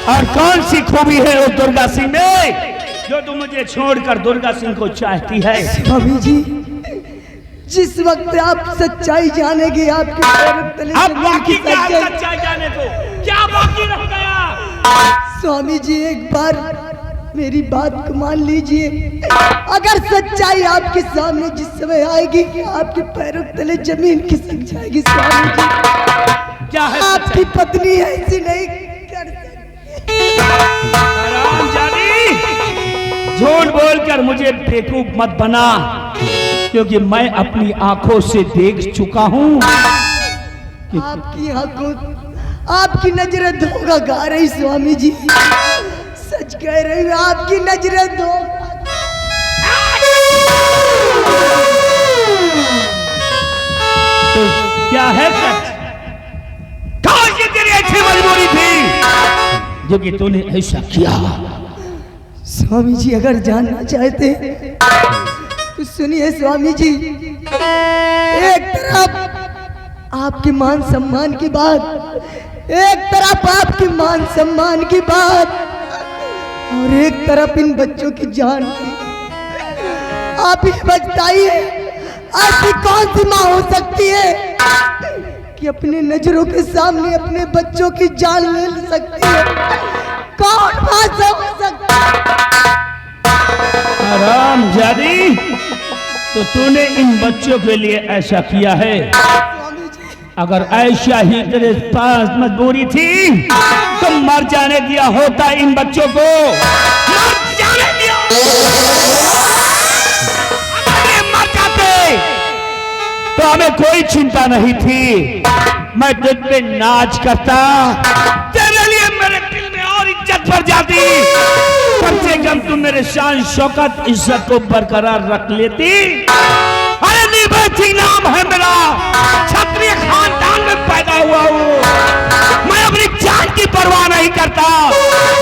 और कौन सी खूबी है उस दुर्गा सिंह में जो तुम मुझे छोड़कर दुर्गा सिंह को चाहती है? स्वामी जी, जिस वक्त आप सच्चाई जानेंगे आपके पैरों तले अब बाकी क्या है सच्चाई जाने को? क्या बाकी रह गया? स्वामी जी, एक बार मेरी बात को मान लीजिए। अगर सच्चाई आपके सामने जिस समय आएगी आपके पैरों तले जमीन खिसक जाएगी। स्वामी जी, क्या है आपकी पत्नी ऐसी नहीं कर सकती। हरामजादी, झूठ बोलकर मुझे बेवकूफ मत बना, क्योंकि मैं अपनी आंखों से देख चुका हूं। आपकी आंखों, आपकी नजरें धोखा गा रही स्वामी जी, सच कह रही हूँ, आपकी नजरें धोखा। तो क्या है सच? कौन सी तेरी ऐसी मजबूरी थी जो कि तूने ऐसा किया? स्वामी जी, अगर जानना चाहते तो सुनिए स्वामी जी। एक तरफ आपके मान सम्मान की बात, एक तरफ आपके मान सम्मान की बात, और एक तरफ इन बच्चों की जान की। आप ही बताइए, ऐसी कौन सी माँ हो सकती है कि अपने नजरों के सामने अपने बच्चों की जान ले सकती है? कौन माँ हो सकती है? हरामजादी, तो तूने इन बच्चों के लिए ऐसा किया है? अगर ऐसा ही तेरे पास मजबूरी थी तो मर जाने दिया होता इन बच्चों को, मर जाने दिया। अगर ये मर जाते तो हमें कोई चिंता नहीं थी। मैं तुझ पे नाच करता, तेरे लिए मेरे दिल में और इज्जत बढ़ जाती। कम से कम तुम मेरे शान शौकत इज्जत को बरकरार रख लेती। अरे निर्भय नाम है मेरा, क्षत्रिय खानदान में पैदा हुआ हूँ। मैं अपनी जान की परवाह नहीं करता,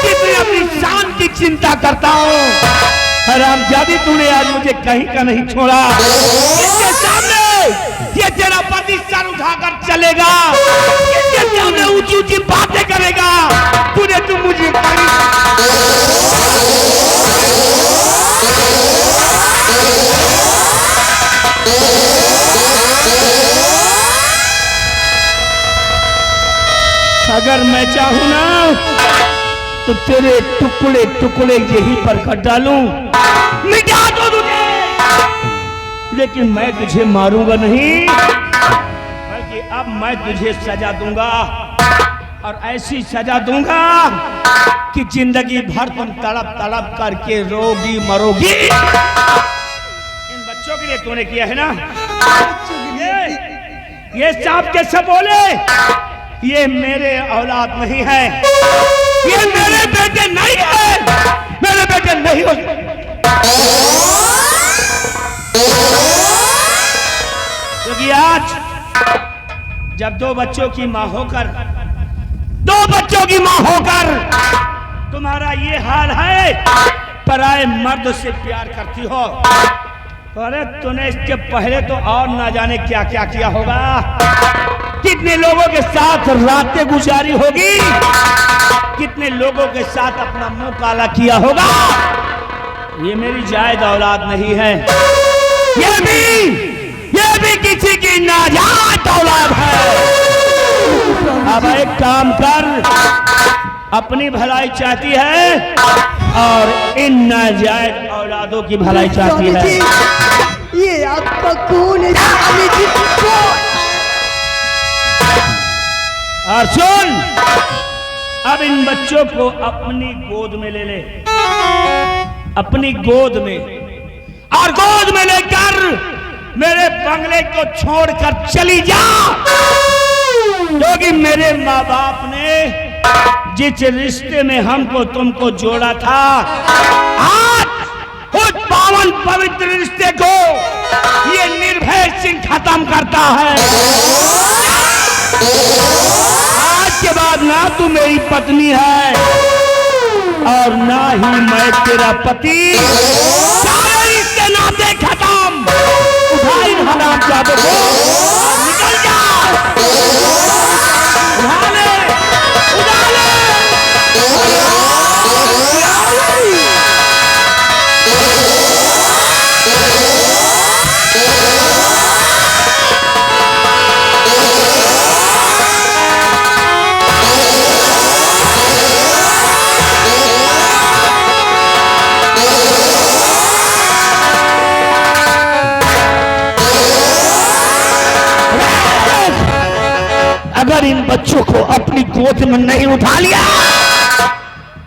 जितनी अपनी शान की चिंता करता हूँ। हरामजादी, तूने आज मुझे कहीं का नहीं छोड़ा। इसके सामने ये तेरा पति सर उठाकर चलेगा, इसके सामने ऊंची ऊंची बातें करेगा। तूने तो मुझे अगर मैं चाहूं ना तो तेरे टुकड़े टुकड़े यहीं पर कर डालूं, मिटा दो तुझे, लेकिन मैं तुझे मारूंगा नहीं, बल्कि अब मैं तुझे सजा दूंगा, और ऐसी सजा दूंगा कि जिंदगी भर तुम तड़प तड़प करके रोगी मरोगी। इन बच्चों के लिए तूने किया है ना? ये सांप कैसे बोले? ये मेरे औलाद नहीं है, ये मेरे बेटे नहीं है, मेरे बेटे नहीं हो। क्योंकि आज जब दो बच्चों की मां होकर तुम्हारा ये हाल है, पराए मर्द से प्यार करती हो। अरे तूने इसके पहले तो और ना जाने क्या क्या किया होगा, कितने लोगों के साथ रातें गुजारी होगी, कितने लोगों के साथ अपना मुंह काला किया होगा। ये मेरी जायद औलाद नहीं है, ये भी किसी की नाजायज औलाद है। अब एक काम कर, अपनी भलाई चाहती है और इन नाजायज औलादों की भलाई चाहती है। ये आपका खून है स्वामी जी, और सुन, अब इन बच्चों को अपनी गोद में ले ले, अपनी गोद में, और गोद में लेकर मेरे बंगले को छोड़कर चली जा, क्योंकि मेरे माँ बाप ने जिस रिश्ते में हमको तुमको जोड़ा था, आज उस पावन पवित्र रिश्ते को ये निर्भय सिंह खत्म करता है। आज के बाद ना तू मेरी पत्नी है और ना ही मैं तेरा पति। सारे रिश्ते नाते खत्म। उठा इन हरामजादों को, निकल जा। उठा ले, उठा ले। बच्चों को अपनी गोद में नहीं उठा लिया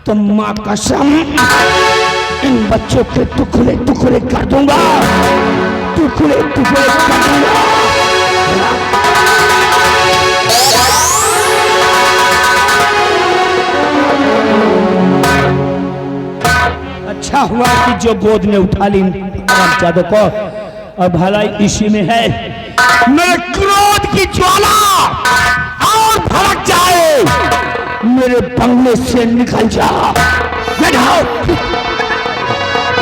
तो मां कसम इन बच्चों के टुकड़े टुकड़े कर दूंगा, टुकड़े टुकड़े कर दूंगा। अच्छा हुआ कि जो गोद में उठा ली हरामजादों को, और भलाई इसी में है मेरे क्रोध की ज्वाला और भड़क जाए, मेरे बंगले से निकल जा।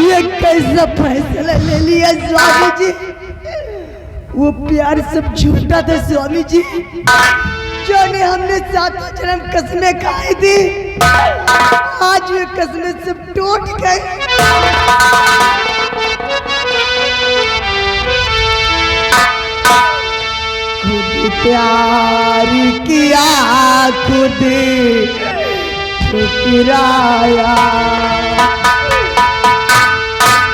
ये कैसा फैसला ले लिया स्वामी जी? वो प्यार सब झूठा था स्वामी जी, जो ने हमने सातों जन्म कसमें खाई थी, आज ये कसमें सब टूट गई। खुद प्यार किया खुद ठुकराया,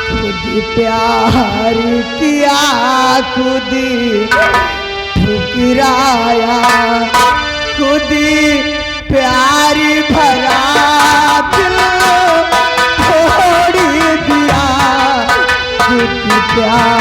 खुद प्यार किया खुद ठुकराया, खुद प्यार भरा दिल छोड़ दिया, खुद प्यार।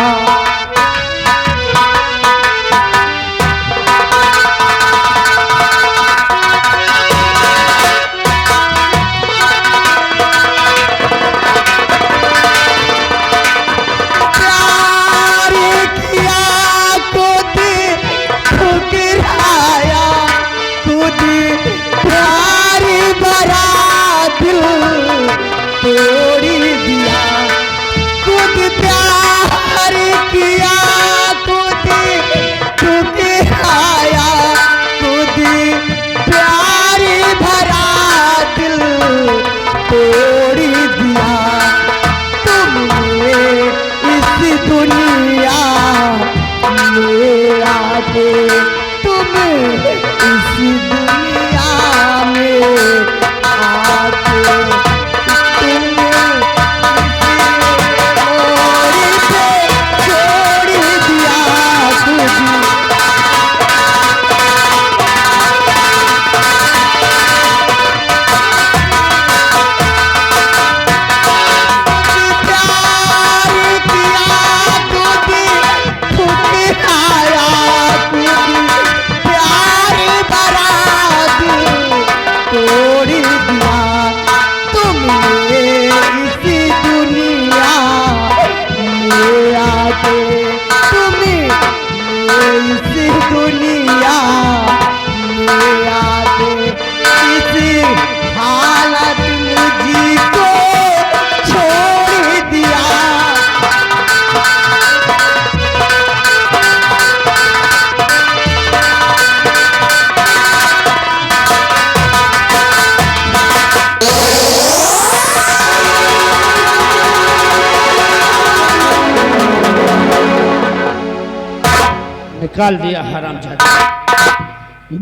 निकाल दिया हरामजादा,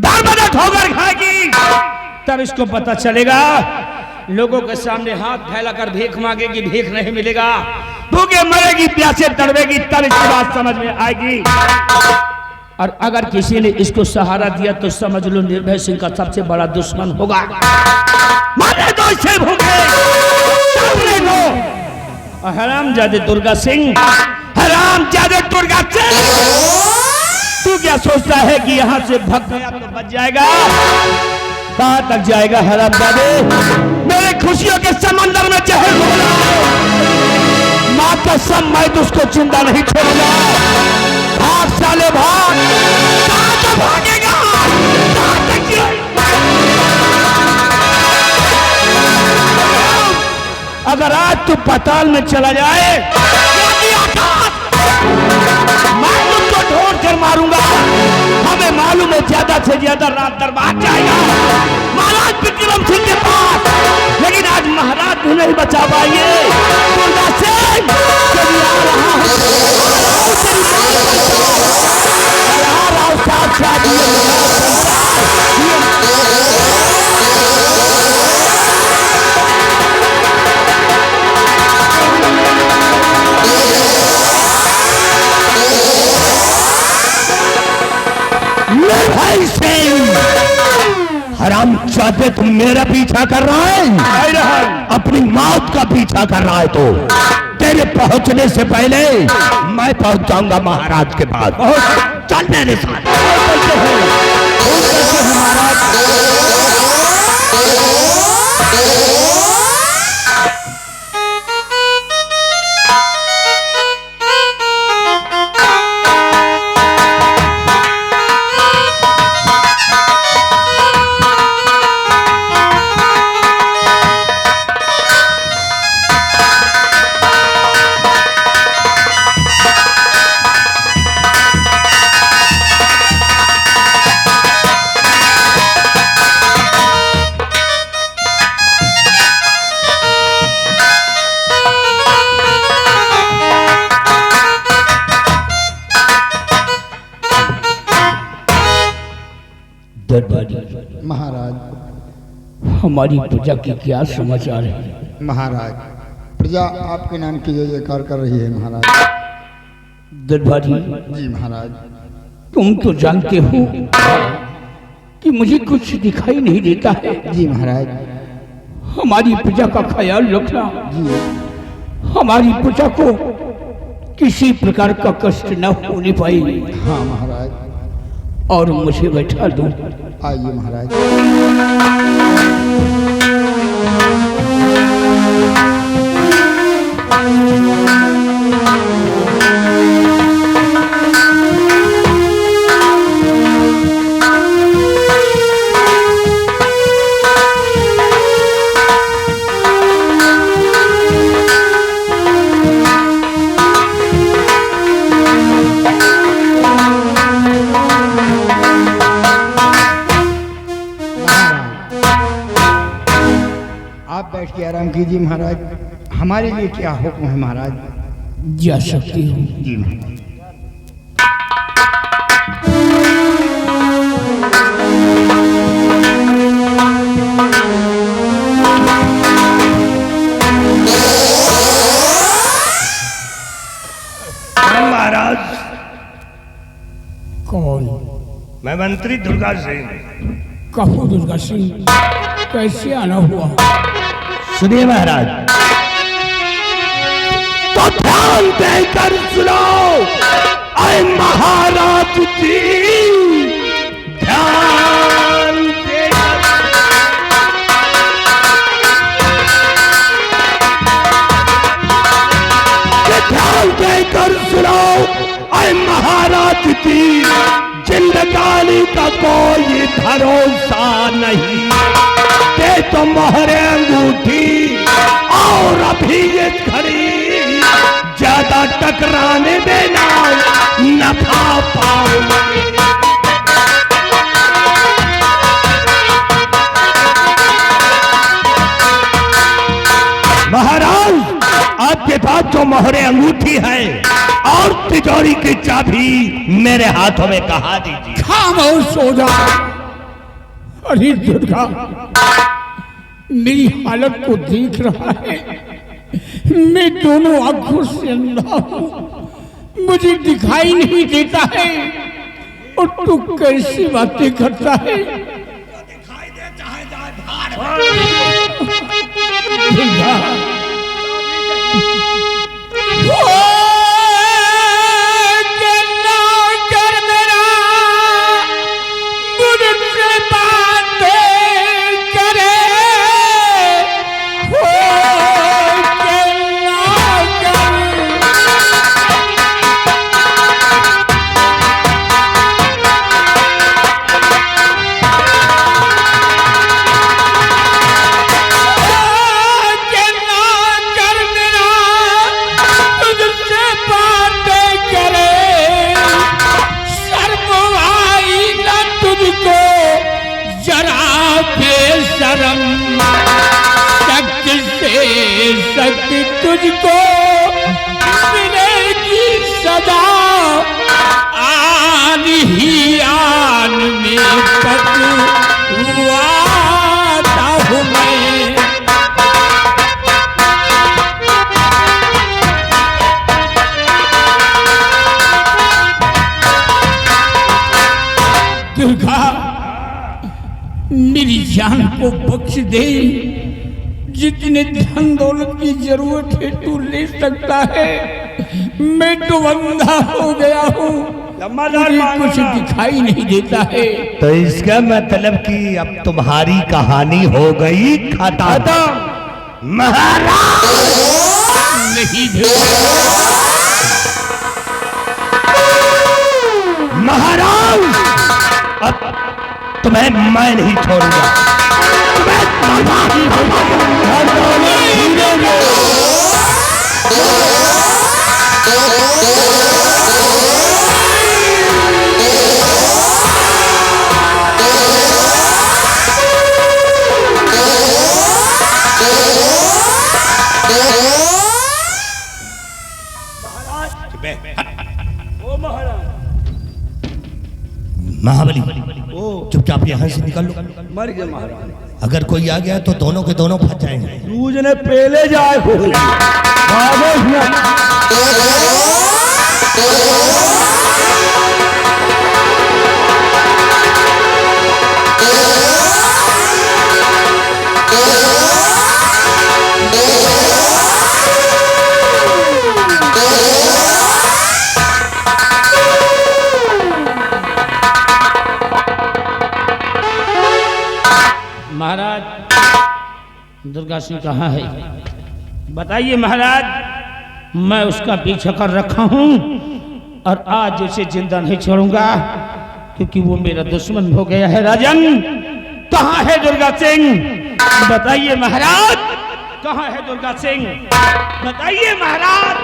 दार ठोकर खाएगी तब इसको पता चलेगा। लोगों के सामने हाथ फैलाकर भीख मांगेगी, भीख नहीं मिलेगा, भूखे मरेगी, प्यासे तड़पेगी, तब इसकी बात समझ में आएगी। और अगर किसी ने इसको सहारा दिया तो समझ लो निर्भय सिंह का सबसे बड़ा दुश्मन होगा। मारने दो इसे, भूखे सामने दो। हरामजादे दुर्गा सिंह, हरामजादे दुर्गा सिंह, तू क्या सोचता है कि यहाँ से भाग गया तो बच जाएगा? कहाँ तक जाएगा हरामजादे? मेरे खुशियों के समंदर में जहर घोला, माँ कसम मैं तुझको जिंदा नहीं छोड़ूंगा। भाग साले भाग, कहाँ तक भागेगा? कहाँ तक अगर आज तू पाताल में चला जाए मैं तुझको ढूंढ कर मारूंगा। हमें मालूम है ज्यादा से ज्यादा रात दरबार जाएगा महाराज विक्रम सिंह के पास, लेकिन आज महाराज भी नहीं बचा पाएंगे। दुर्गा सिंह कभी आ रहा है, साथ साथ निर्भय सिंह हराम चाहते तुम मेरा पीछा कर रहा है, अपनी मौत का पीछा कर रहा है तो तेरे पहुंचने से पहले मैं पहुंच जाऊंगा महाराज के पास। चल मेरे साथ। दरबारी महाराज, हमारी प्रजा की क्या समाचार है? महाराज प्रजा आपके नाम की जय जयकार कर रही है महाराज। दरबारी जी महाराज। तुम तो जानते हो कि मुझे कुछ दिखाई नहीं देता है। जी महाराज। हमारी प्रजा का ख्याल रखना, जी। हमारी प्रजा को किसी प्रकार का कष्ट न होने पाए। हाँ महाराज। और मुझे बैठा दो। आइए महाराज। बैठ के आराम कीजिए महाराज। हमारे लिए क्या हुक्म है महाराज? जा सकती हूँ। जी महाराज। कौन? मैं मंत्री दुर्गा सिंह। कहो दुर्गा सिंह, कैसे आना हुआ? सुनिए महाराज, तो ध्यान देकर सुनो। आए महाराज जी, ध्यान देकर सुनो। आए महाराज जी, जिंदगानी का कोई भरोसा नहीं। दे तो मोहरे अंगूठी और अभी ये घड़ी ज्यादा टकराने देना, नफा पाओगे। महाराज, आपके पास जो मोहरे अंगूठी है और तिजोरी की चाबी मेरे हाथों में कहा दीजिए। खामोश हो जा। अरे दुर्गा, मेरी हालत को देख रहा है। मैं दोनों आंखों से अंधा हूं, मुझे दिखाई नहीं देता है। और तू कैसी बातें करता है? दिखाई देता है जाए भाड़। दुर्गा, शक्ति तुझको मिलेगी सदा। आन ही आन में पतवाता हूँ मैं। दुर्गा, मेरी जान को बख्श दे। जितने धन दौलत की जरूरत है तू ले सकता है। मैं तो अंधा हो गया हूँ, मुझे कुछ दिखाई नहीं देता है। तो इसका मतलब कि अब तुम्हारी कहानी हो गई खत्म। महाराज नहीं महाराज, अब तुम्हें मैं नहीं छोड़ूंगा। महाबली, चुपचाप यहाँ से निकल लो। मर गए महाराज। अगर कोई आ गया तो दोनों के दोनों फंस जाएंगे। दूज ने पहले जाए महाराज, दुर्गा सिंह कहाँ है? बताइए महाराज, मैं उसका पीछा कर रखा हूँ और आज जैसे जिंदा नहीं छोड़ूंगा, क्योंकि वो मेरा दुश्मन हो गया है। राजन, कहाँ है दुर्गा सिंह? बताइए महाराज, कहाँ है दुर्गा सिंह? बताइए महाराज।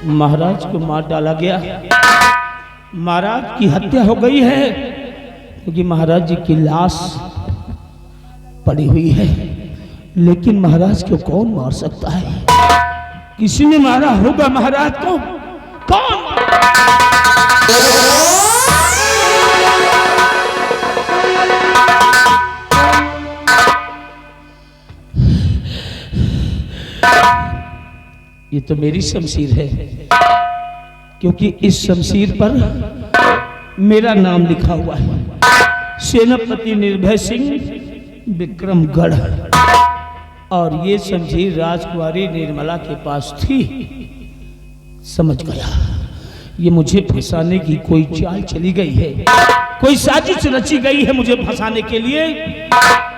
महाराज को मार डाला गया, महाराज की हत्या हो गई है, क्योंकि महाराज जी की लाश पड़ी हुई है। लेकिन महाराज को कौन मार सकता है? किसी ने मारा होगा महाराज को। कौन मारा? ये तो मेरी शमशीर है, क्योंकि इस शमशीर पर मेरा नाम लिखा हुआ है, सेनापति निर्भय सिंह विक्रमगढ़। और ये शमशीर राजकुमारी निर्मला के पास थी। समझ गया, ये मुझे फंसाने की कोई चाल चली गई है, कोई साजिश रची गई है मुझे फंसाने के लिए।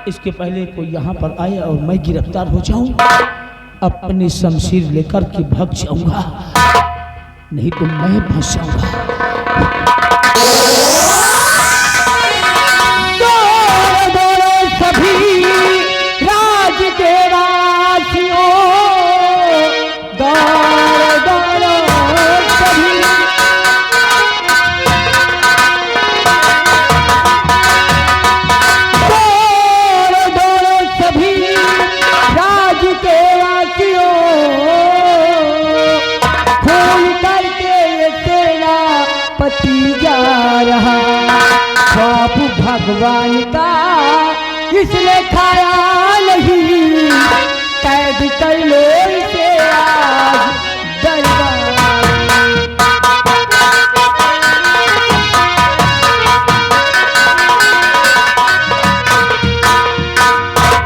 इसके पहले कोई यहाँ पर आए और मैं गिरफ्तार हो जाऊं, अपनी शमशीर लेकर के भाग जाऊंगा, नहीं तो मैं फंस जाऊंगा। सभी राज के वासियों, दौड़ दौड़ो सभी, दौड़ दौड़ो सभी राज के वासियों, खोल करके ये सेनापति जा रहा, ख्वाब भगवान का इसने खाया नहीं, कैद कर लो इसे आज दरबार।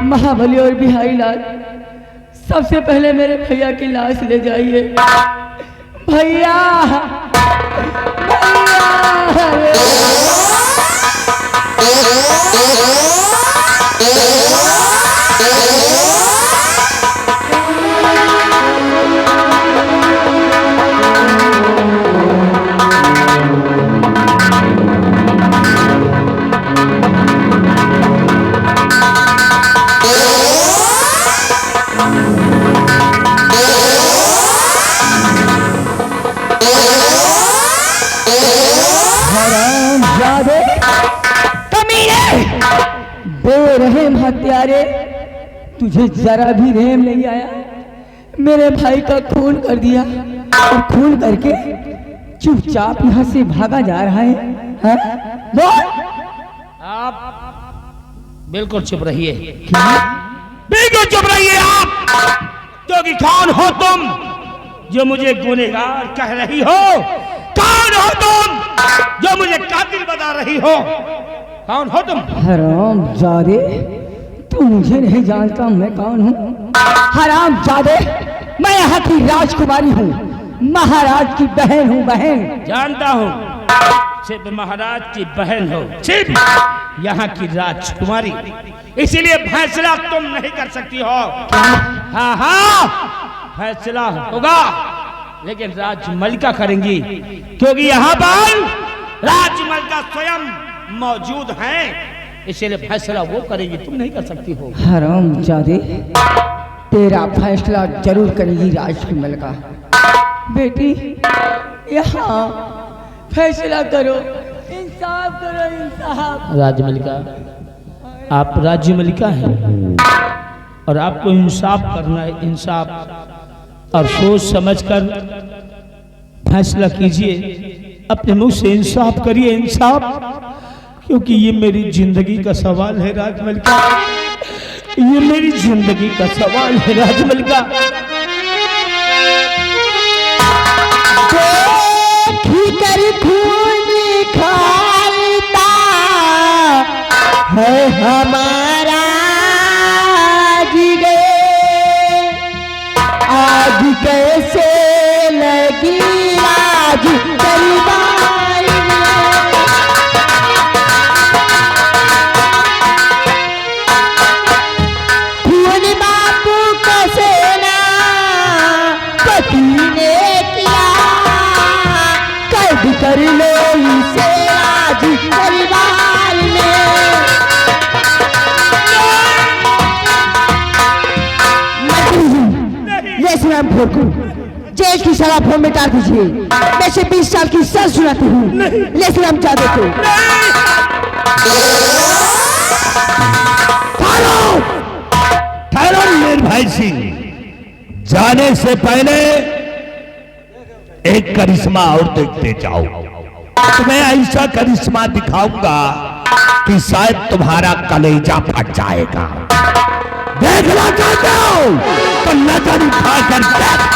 महाबली और बिहारी लाल, सबसे पहले मेरे भैया की लाश ले जाइए। भैया बेरहम हत्यारे, तुझे जरा भी रहम नहीं आया? मेरे भाई का खून कर दिया और खून करके चुपचाप यहाँ से भागा जा रहा है, हाँ? बोल। आप बिल्कुल चुप रहिए, बिल्कुल चुप रहिए आप, क्योंकि कौन हो तुम जो मुझे गुनहगार कह रही हो? कौन हो तुम जो मुझे कातिल बता रही हो? कौन हो तुम? हरामजादे, तू मुझे नहीं जानता मैं कौन हूँ? हरामजादे, मैं यहाँ की राजकुमारी हूँ, महाराज की बहन हूँ, बहन। जानता हूँ, सिर्फ महाराज की बहन हो, सिर्फ यहाँ की राजकुमारी, इसीलिए फैसला तुम नहीं कर सकती हो। हाँ हाँ, फैसला होगा, लेकिन राजमलिका करेंगी, क्योंकि यहाँ पर राजमलिका स्वयं मौजूद हैं, इसलिए फैसला वो करेगी, तुम नहीं कर सकती हो। हरामजादे, तेरा फैसला जरूर करेगी राजमलिका। बेटी, यहाँ फैसला करो, इंसाफ करो, इंसाफ। राजमलिका, आप राजमलिका हैं और आपको इंसाफ करना है, इंसाफ, और सोच समझकर फैसला कीजिए, अपने मुंह से इंसाफ करिए, इंसाफ, क्योंकि ये मेरी जिंदगी का सवाल है राजमलिका, ये मेरी जिंदगी का सवाल है राजमलिका। खून खालता है हमारा जिगर, आज कैसे लगी आज परिवार में। खून बापू का सेना पति ने किया, कैद कर लो इसे आज परिवार में। ये सुनाम भोरकू, जेल की सजा फोन में डाल दीजिए, मैं से 20 साल की सजा सुनाती हूँ, ले सुनाम जादे को। ठहरो मीर भाई सिंह, जाने से पहले एक करिश्मा और देखते जाओ। तुम्हें ऐसा करिश्मा दिखाऊंगा कि शायद तुम्हारा कलेजा फट जाएगा। देखना चाहते हो तो नजर उठाकर देखो।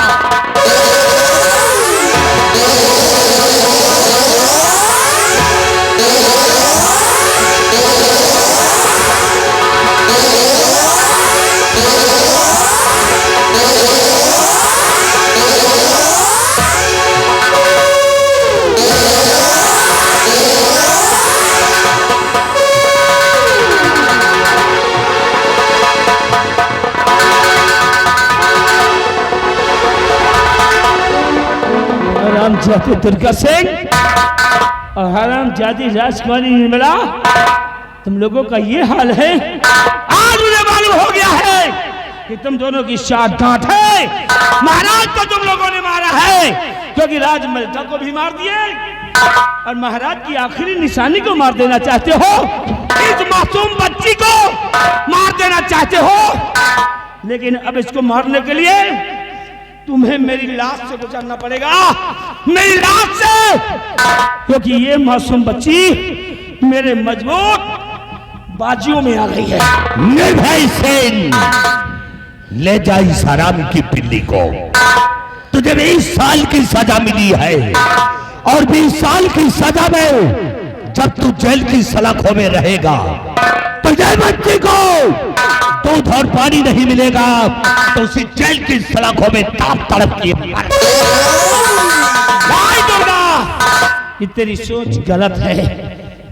हरामजादी दुर्गा सिंह और हरामजादी राजकुमारी निर्मला, तुम लोगों का ये हाल है। आज मुझे मालूम हो गया है कि तुम दोनों की साठ गांठ है। महाराज को तुम लोगों ने मारा है, क्योंकि राजमलिका को भी मार दिए और महाराज की आखिरी निशानी को मार देना चाहते हो। इस मासूम बच्ची को मार देना चाहते हो, लेकिन अब इसको मारने के लिए तुम्हें मेरी लाश से गुजरना पड़ेगा, मेरी लाश से, क्योंकि ये मासूम बच्ची मेरे मजबूत बाजियों में आ गई है। निर्भय सेन, ले जा इस हराम की पिल्ली को। तुझे 20 साल की सजा मिली है और 20 साल की सजा में जब तू जेल की सलाखों में रहेगा तुझे बच्ची को दूध और पानी नहीं मिलेगा तो उसी जेल की सलाखों में ताप तड़प के मर। ये तेरी सोच गलत है।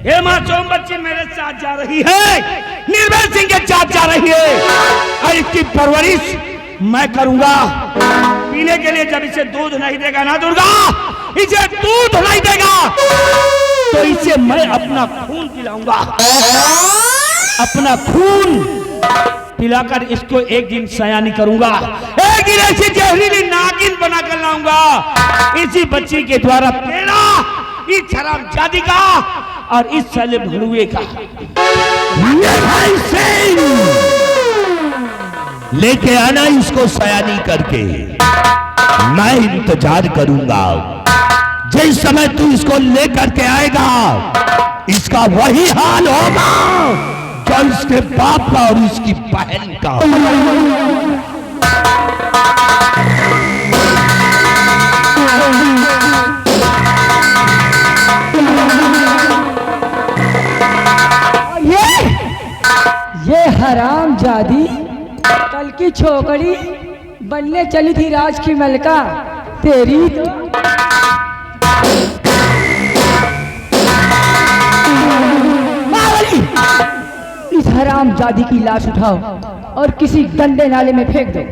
ये मासूम बच्ची मेरे साथ जा रही है, निर्भय सिंह के साथ जा रही है, और इसकी परवरिश मैं करूंगा। पीने के लिए जब इसे दूध नहीं देगा ना दुर्गा, इसे दूध नहीं देगा तो इसे मैं अपना खून पिलाऊंगा, अपना खून पिलाकर इसको एक दिन सयानी करूंगा, एक दिन ऐसी जहरीली नागिन बनाकर लाऊंगा इसी बच्ची के द्वारा तेरा, इस हरामजादी का और इस साले भड़ुए का। लेके आना इसको सयानी करके। मैं इंतजार करूंगा। जिस समय तू इसको लेकर के आएगा इसका वही हाल होगा जो इसके बाप का और इसकी बहन का। ये हराम जादी कल की छोकरी बनने चली थी राज की मलका। तेरी तो इस हराम जादी की लाश उठाओ और किसी गंदे नाले में फेंक दो।